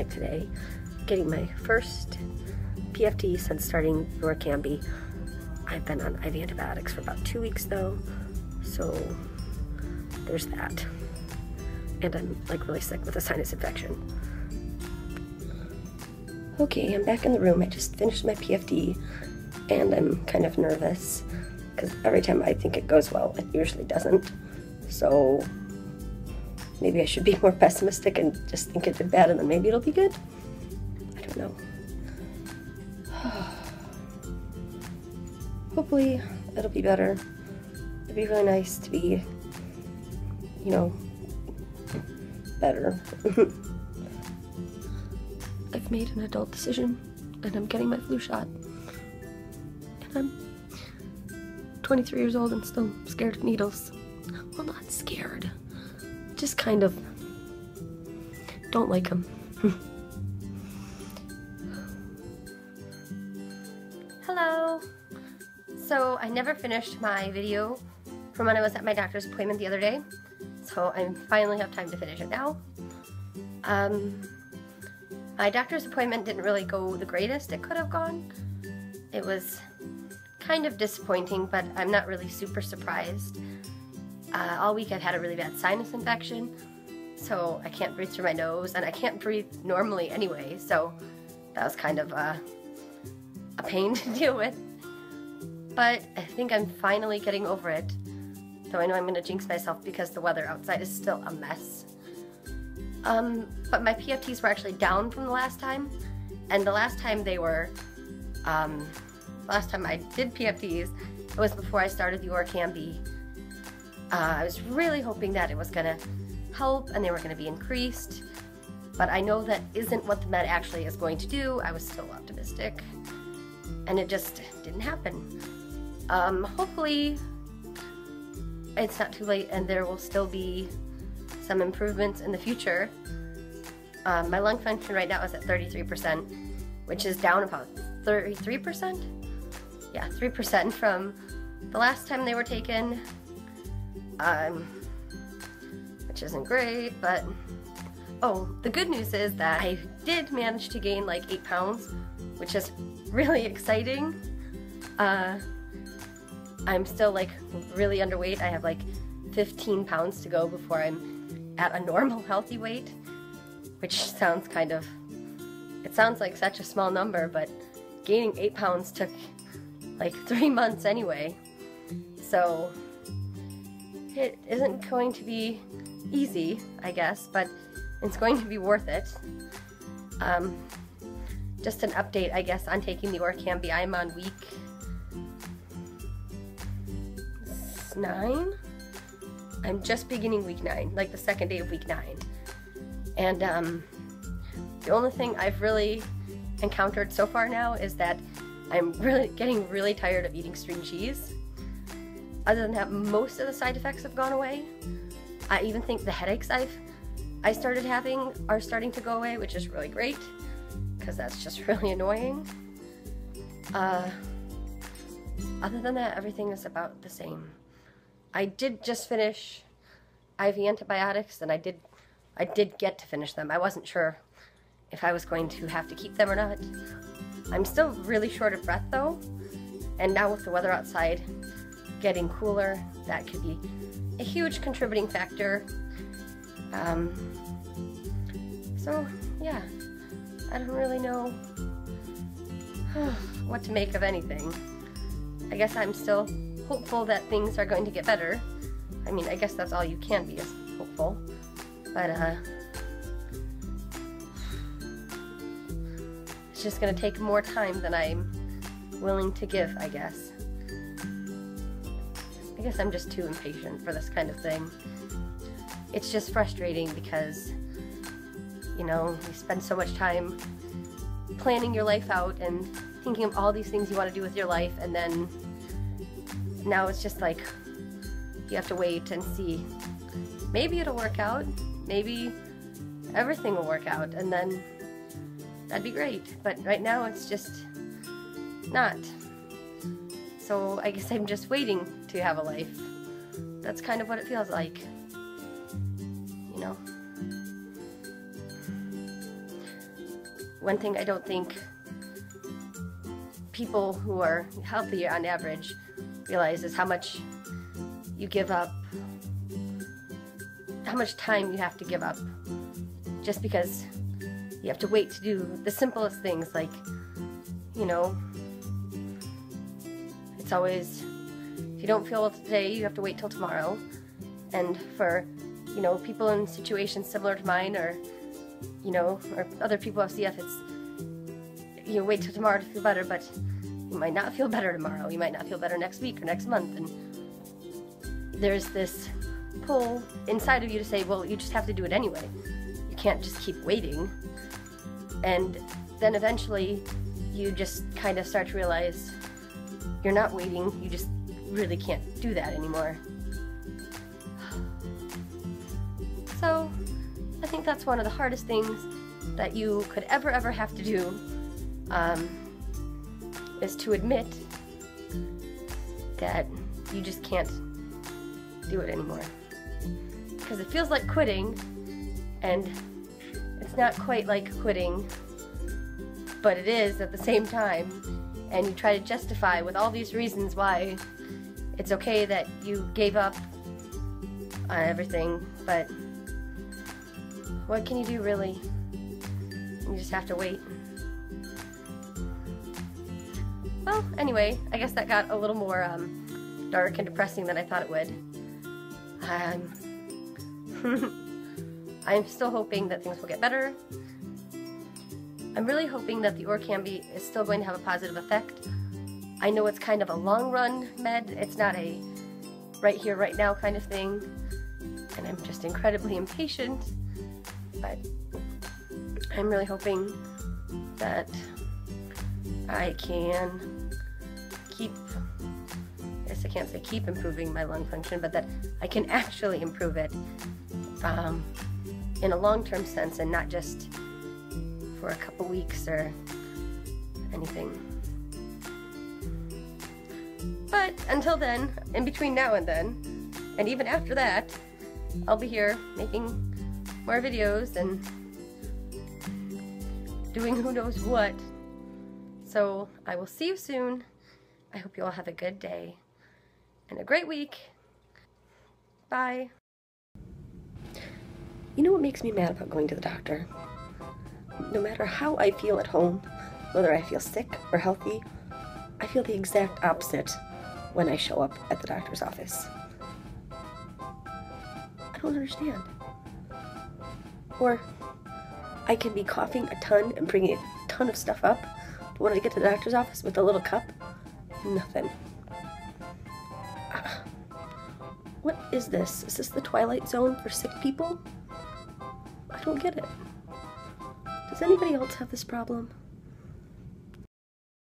clinic today, getting my first PFT since starting Orkambi. I've been on IV antibiotics for about 2 weeks though, so there's that. And I'm like really sick with a sinus infection. Okay, I'm back in the room. I just finished my PFT and I'm kind of nervous because every time I think it goes well, it usually doesn't. So maybe I should be more pessimistic and just think it did bad and then maybe it'll be good. I don't know. Hopefully it'll be better. It'd be really nice to be, you know, better. I've made an adult decision and I'm getting my flu shot. And I'm 23 years old and still scared of needles. Well, not scared. Just kind of don't like them. Hello! So I never finished my video from when I was at my doctor's appointment the other day. So I finally have time to finish it now. My doctor's appointment didn't really go the greatest it could have gone. It was kind of disappointing, but I'm not really super surprised. All week I've had a really bad sinus infection, so I can't breathe through my nose, and I can't breathe normally anyway, so that was kind of a pain to deal with. But I think I'm finally getting over it, though I know I'm going to jinx myself because the weather outside is still a mess. But my PFTs were actually down from the last time, and the last time they were, last time I did PFTs, it was before I started the Orkambi. I was really hoping that it was going to help and they were going to be increased, but I know that isn't what the med actually is going to do. I was still optimistic, and it just didn't happen. Hopefully it's not too late and there will still be some improvements in the future. My lung function right now is at 33%, which is down about 33%? Yeah, 3% from the last time they were taken, which isn't great, but oh, the good news is that I did manage to gain like 8 pounds, which is really exciting. I'm still like really underweight. I have like 15 pounds to go before I'm at a normal healthy weight, which sounds kind of, it sounds like such a small number, but gaining 8 pounds took like 3 months anyway. So it isn't going to be easy, I guess, but it's going to be worth it. Just an update, I guess, on taking the Orkambi. I'm on week 9? I'm just beginning week 9, like the second day of week 9. And the only thing I've really encountered so far now is that I'm getting really tired of eating string cheese. Other than that, most of the side effects have gone away. I even think the headaches I started having are starting to go away, which is really great, because that's just really annoying. Other than that, everything is about the same. I did just finish IV antibiotics, and I did get to finish them. I wasn't sure if I was going to have to keep them or not. I'm still really short of breath though, and now with the weather outside getting cooler, that could be a huge contributing factor. So yeah, I don't really know what to make of anything. I guess I'm still hopeful that things are going to get better. I mean, I guess that's all you can be, is hopeful. But it's just gonna take more time than I'm willing to give, I guess. I guess I'm just too impatient for this kind of thing. It's just frustrating because, you know, you spend so much time planning your life out and thinking of all these things you want to do with your life, and then now it's just like you have to wait and see. Maybe it'll work out, maybe everything will work out, and then that'd be great. But right now it's just not. So I guess I'm just waiting to have a life. That's kind of what it feels like, you know. one thing I don't think people who are healthy on average realize is how much you give up, how much time you have to give up just because you have to wait to do the simplest things, like, you know, it's always, if you don't feel well today, you have to wait till tomorrow. And for, you know, people in situations similar to mine, or, you know, or other people with CF, it's, you wait till tomorrow to feel better, but you might not feel better tomorrow. You might not feel better next week or next month. And there's this pull inside of you to say, well, you just have to do it anyway. You can't just keep waiting. And then eventually you just kind of start to realize you're not waiting, you just really can't do that anymore. So I think that's one of the hardest things that you could ever have to do, is to admit that you just can't do it anymore. Because it feels like quitting, and it's not quite like quitting, but it is at the same time. And you try to justify with all these reasons why it's okay that you gave up on everything, but what can you do really? You just have to wait. Well, anyway, I guess that got a little more dark and depressing than I thought it would. I'm still hoping that things will get better. I'm really hoping that the Orkambi is still going to have a positive effect. I know it's kind of a long-run med. It's not a right here, right now kind of thing. And I'm just incredibly impatient. But I'm really hoping that I can keep, I guess I can't say keep improving my lung function, but that I can actually improve it in a long-term sense and not just for a couple weeks or anything. But until then, in between now and then, and even after that, I'll be here making more videos and doing who knows what. So I will see you soon. I hope you all have a good day and a great week. Bye. You know what makes me mad about going to the doctor? No matter how I feel at home, whether I feel sick or healthy, I feel the exact opposite when I show up at the doctor's office. I don't understand. Or I can be coughing a ton and bringing a ton of stuff up, but when I get to the doctor's office with a little cup, nothing. What is this? Is this the Twilight Zone for sick people? I don't get it. Does anybody else have this problem?